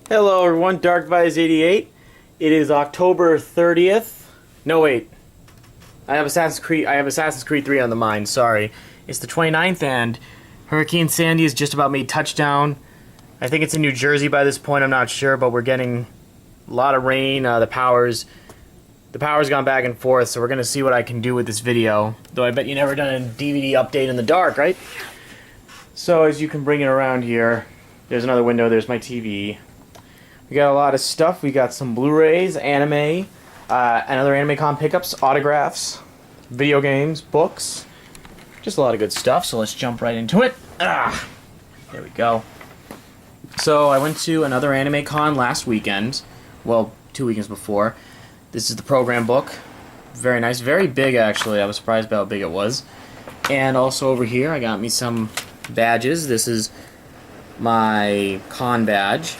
Hello everyone, DarkVise88. It is October 30th. No wait. I have Assassin's Creed 3 on the mind, sorry. It's the 29th and Hurricane Sandy has just about made touchdown. I think it's in New Jersey by this point, I'm not sure, but we're getting a lot of rain. The power's gone back and forth, so we're gonna see what I can do with this video. Though I bet you never done a DVD update in the dark, right? So as you can bring it around here, there's another window, there's my TV. We got a lot of stuff. We got some Blu-rays, anime, another AnimeCon pickups, autographs, video games, books. Just a lot of good stuff, so let's jump right into it. There we go. So I went to another AnimeCon last weekend. Well, 2 weekends before. This is the program book. Very nice. Very big, actually. I was surprised by how big it was. And also over here, I got me some badges. This is my con badge.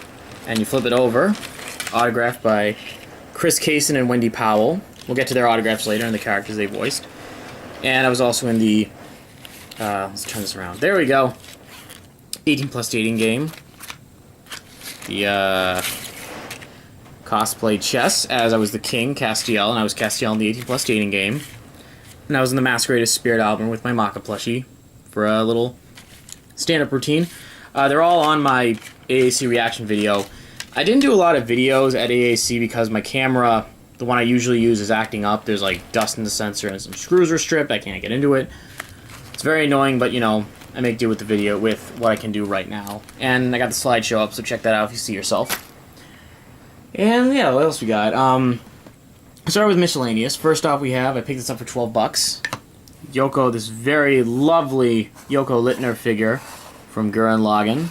And you flip it over, autographed by Chris Kaysen and Wendy Powell. We'll get to their autographs later and the characters they voiced. And I was also in the, let's turn this around. There we go. 18 Plus Dating Game. The cosplay chess, as I was the King, Castiel, and I was Castiel in the 18 Plus Dating Game. And I was in the Masquerade as Spirit album with my Maka plushie for a little stand-up routine. They're all on my AAC reaction video. I didn't do a lot of videos at AAC because my camera, the one I usually use, is acting up. There's like dust in the sensor and some screws are stripped. I can't get into it. It's very annoying, but you know, I make do with the video with what I can do right now. And I got the slideshow up, so check that out if you see yourself. And yeah, what else we got? I'll start with miscellaneous. First off, we have, I picked this up for 12 bucks. Yoko, this very lovely Yoko Littner figure from Gurren Lagann.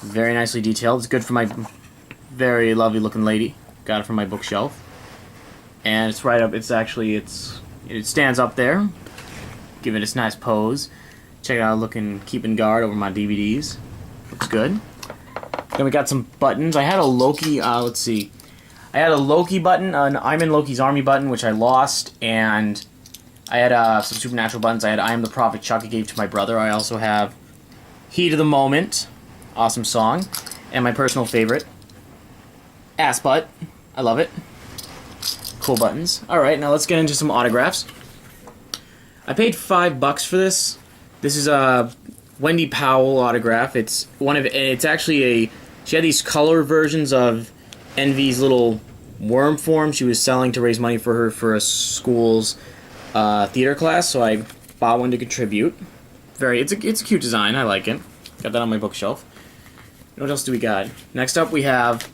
Very nicely detailed. It's good for my very lovely looking lady. Got it from my bookshelf. And it's right up, it stands up there. Give it its nice pose. Check it out, looking, keeping guard over my DVDs. Looks good. Then we got some buttons. I had a Loki, let's see. I had a Loki button, an I'm in Loki's Army button, which I lost, and I had some Supernatural buttons. I had I Am the Prophet Chuck I gave to my brother. I also have Heat of the Moment. Awesome song. And my personal favorite, Ass Butt. I love it. Cool buttons. Alright, now let's get into some autographs. I paid $5 for this. This is a Wendy Powell autograph. It's actually she had these color versions of Envy's little worm form she was selling to raise money for a school's theater class, so I bought one to contribute. It's a cute design, I like it. Got that on my bookshelf. What else do we got? Next up we have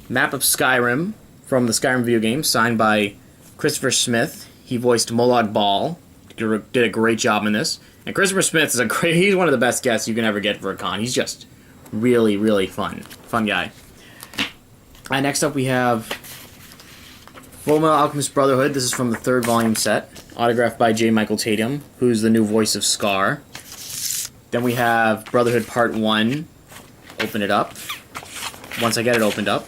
Map of Skyrim from the Skyrim video game, signed by Christopher Smith. He voiced Molag Bal. Did a great job in this. And Christopher Smith is he's one of the best guests you can ever get for a con. He's just really, really fun guy. Next up we have Fullmetal Alchemist Brotherhood. This is from the 3rd volume set, autographed by J. Michael Tatum, who's the new voice of Scar. Then we have Brotherhood Part 1. Open it up. Once I get it opened up.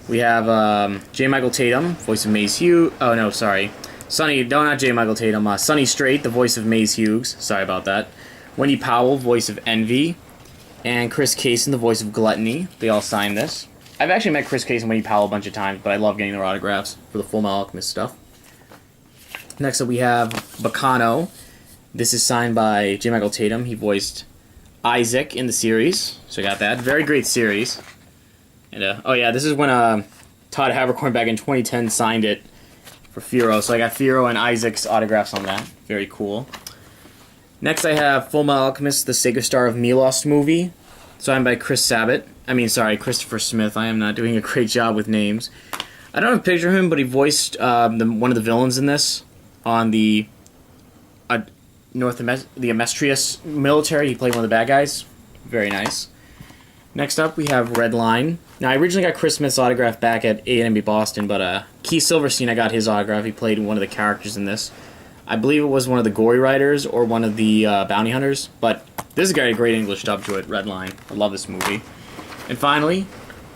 We have J. Michael Tatum, voice of Maze Hughes. Oh, no, sorry. Not J. Michael Tatum. Sonny Strait, the voice of Maze Hughes. Sorry about that. Wendy Powell, voice of Envy. And Chris Kaysen, the voice of Gluttony. They all signed this. I've actually met Chris Kaysen and Wendy Powell a bunch of times, but I love getting their autographs for the Fullmetal Alchemist stuff. Next up we have Bacano. This is signed by J. Michael Tatum. He voiced Isaac in the series, so I got that. Very great series. And oh yeah, this is when Todd Havercorn back in 2010 signed it for Firo, so I got Firo and Isaac's autographs on that. Very cool. Next I have Fullmetal Alchemist, the Sega Star of Milos movie, signed by Christopher Smith. I am not doing a great job with names. I don't have a picture of him, but he voiced one of the villains in this on the Amestrius military. He played one of the bad guys. Very nice. Next up, we have Redline. Now, I originally got Chris Smith's autograph back at A&M Boston, but Keith Silverstein, I got his autograph. He played one of the characters in this. I believe it was one of the Gory Riders or one of the Bounty Hunters, but this has got a great English dub to it, Redline. I love this movie. And finally,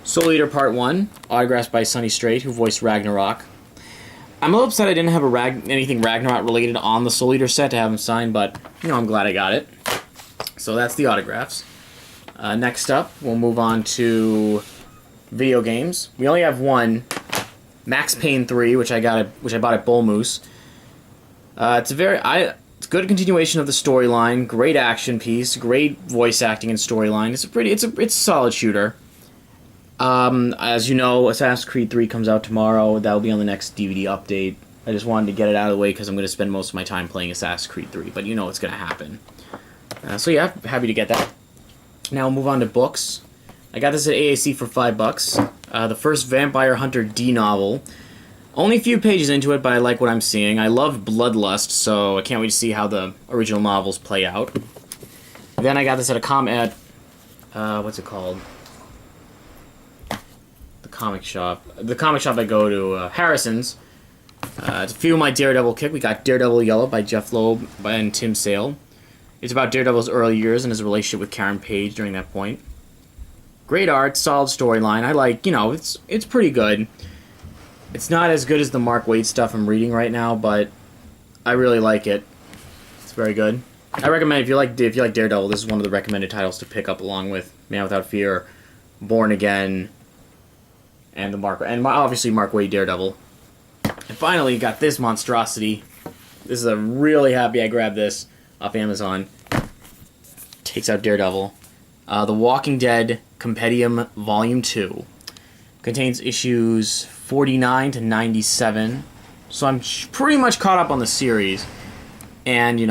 Soul Eater Part 1, autographed by Sonny Strait, who voiced Ragnarok. I'm a little upset I didn't have anything Ragnarok related on the Soul Eater set to have him signed, but, you know, I'm glad I got it. So that's the autographs. Next up, we'll move on to video games. We only have one, Max Payne 3, which I bought at Bull Moose. It's a good continuation of the storyline. Great action piece, great voice acting and storyline. It's a solid shooter. As you know, Assassin's Creed 3 comes out tomorrow. That'll be on the next DVD update. I just wanted to get it out of the way because I'm going to spend most of my time playing Assassin's Creed 3, but you know what's going to happen. So yeah, happy to get that. Now we'll move on to books. I got this at AAC for $5. The first Vampire Hunter D novel. Only a few pages into it, but I like what I'm seeing. I love Bloodlust, so I can't wait to see how the original novels play out. Then I got this at what's it called? The comic shop. The comic shop I go to, Harrison's. It's a few of my Daredevil kick. We got Daredevil Yellow by Jeff Loeb and Tim Sale. It's about Daredevil's early years and his relationship with Karen Page during that point. Great art, solid storyline. I like, it's pretty good. It's not as good as the Mark Waid stuff I'm reading right now, but I really like it. It's very good. I recommend if you like Daredevil, this is one of the recommended titles to pick up along with Man Without Fear, Born Again, and obviously Mark Waid Daredevil. And finally, you got this monstrosity. This is a really happy I grabbed this off Amazon. Takes out Daredevil. The Walking Dead Compendium Volume 2. Contains issues 49 to 97. So I'm pretty much caught up on the series. And,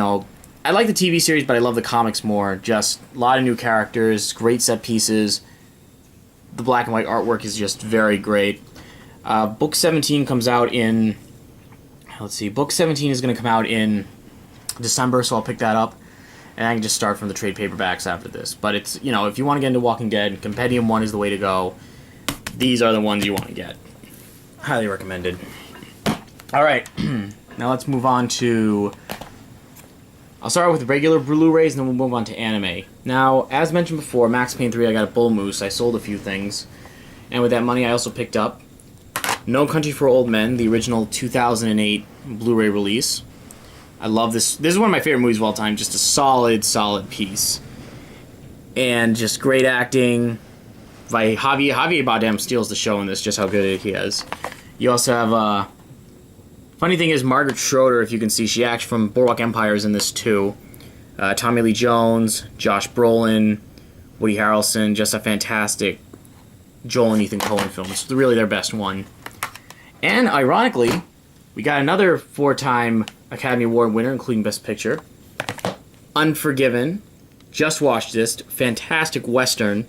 I like the TV series, but I love the comics more. Just a lot of new characters, great set pieces. The black and white artwork is just very great. Book 17 comes out in... Let's see. Book 17 is going to come out in December, so I'll pick that up. And I can just start from the trade paperbacks after this. But it's, if you want to get into Walking Dead, Compendium 1 is the way to go. These are the ones you want to get. Highly recommended. Alright, now let's move on to... I'll start with regular Blu-rays, and then we'll move on to anime. Now, as mentioned before, Max Payne 3, I got a Bull Moose. I sold a few things. And with that money, I also picked up No Country for Old Men, the original 2008 Blu-ray release. I love this. This is one of my favorite movies of all time. Just a solid, solid piece. And just great acting by Javier. Javier Bardem steals the show in this, just how good he is. You also have, funny thing is, Margaret Schroeder, if you can see, she acts from Boardwalk Empire is in this too. Tommy Lee Jones, Josh Brolin, Woody Harrelson, just a fantastic Joel and Ethan Coen film. It's really their best one. And, ironically, we got another 4-time Academy Award winner, including Best Picture. Unforgiven. Just watched this. Fantastic Western.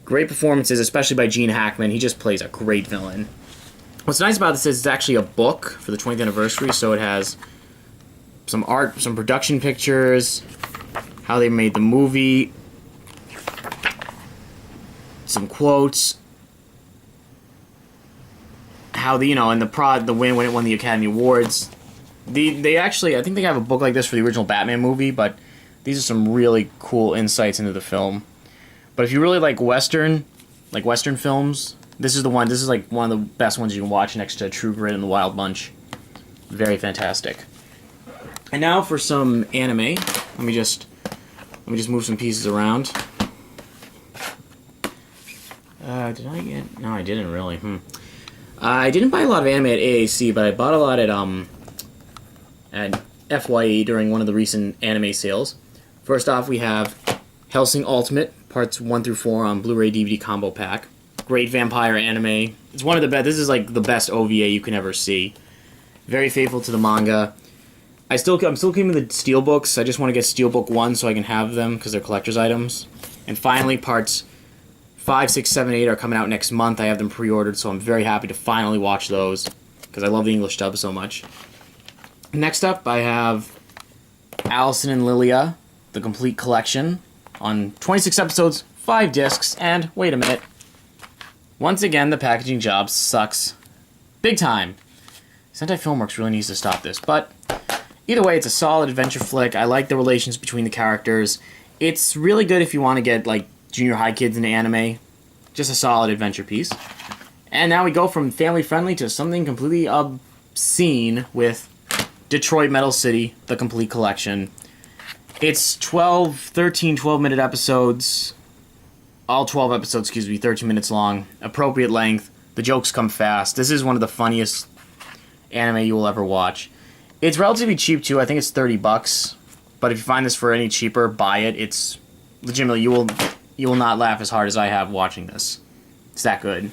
Great performances, especially by Gene Hackman. He just plays a great villain. What's nice about this is it's actually a book for the 20th anniversary, so it has some art, some production pictures, how they made the movie, some quotes, how and the win when it won the Academy Awards. They actually, I think they have a book like this for the original Batman movie, but these are some really cool insights into the film. But if you really like Western films, this is the one. This is like one of the best ones you can watch next to True Grit and The Wild Bunch. Very fantastic. And now for some anime. Let me just move some pieces around. Did I get? No, I didn't really. I didn't buy a lot of anime at AAC, but I bought a lot at FYE during one of the recent anime sales. First off, we have Hellsing Ultimate, parts 1 through 4 on Blu-ray DVD combo pack. Great vampire anime. It's one of the best. This is like the best OVA you can ever see. Very faithful to the manga. I'm still keeping the steelbooks. I just want to get Steelbook 1 so I can have them because they're collector's items. And finally, parts 5, 6, 7, 8 are coming out next month. I have them pre-ordered, so I'm very happy to finally watch those because I love the English dub so much. Next up, I have Allison and Lilia, the complete collection, on 26 episodes, 5 discs, and wait a minute. Once again, the packaging job sucks. Big time. Sentai Filmworks really needs to stop this, but either way, it's a solid adventure flick. I like the relations between the characters. It's really good if you want to get, like, junior high kids into anime. Just a solid adventure piece. And now we go from family-friendly to something completely obscene with Detroit Metal City, the complete collection. It's 12-minute episodes. all 12 episodes, 13 minutes long, appropriate length. The jokes come fast. This is one of the funniest anime you will ever watch. It's relatively cheap too. I think it's $30. But if you find this for any cheaper, buy it. It's legitimately you will not laugh as hard as I have watching this. It's that good.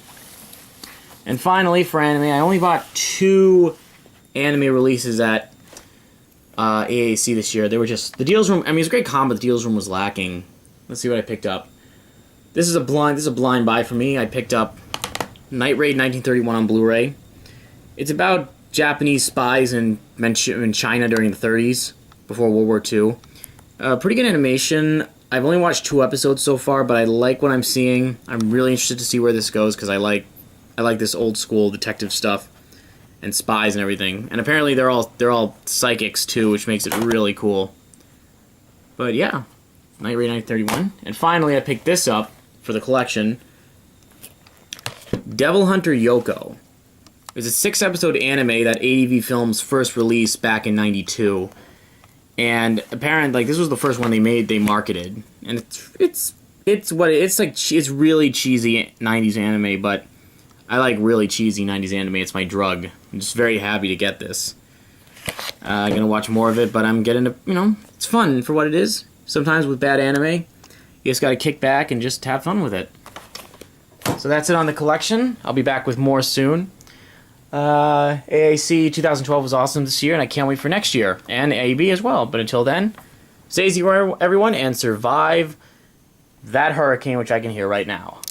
And finally, for anime, I only bought 2 anime releases at AAC this year. They were just the deals room. I mean, it's a great con, but the deals room was lacking. Let's see what I picked up. This is a blind buy for me. I picked up Night Raid 1931 on Blu-ray. It's about Japanese spies in China during the 30s, before World War II. Pretty good animation. I've only watched 2 episodes so far, but I like what I'm seeing. I'm really interested to see where this goes because I like this old school detective stuff and spies and everything. And apparently they're all psychics too, which makes it really cool. But yeah, Night Raid 1931. And finally, I picked this up for the collection. Devil Hunter Yoko. It's a 6-episode anime that ADV Films first released back in '92, and apparently, this was the first one they marketed, and it's really cheesy '90s anime, but I like really cheesy '90s anime. It's my drug. I'm just very happy to get this. I'm gonna watch more of it, but I'm getting to it's fun for what it is. Sometimes with bad anime, you just gotta kick back and just have fun with it. So that's it on the collection. I'll be back with more soon. AAC 2012 was awesome this year, and I can't wait for next year, and AB as well. But until then, stay easy everyone, and survive that hurricane, which I can hear right now.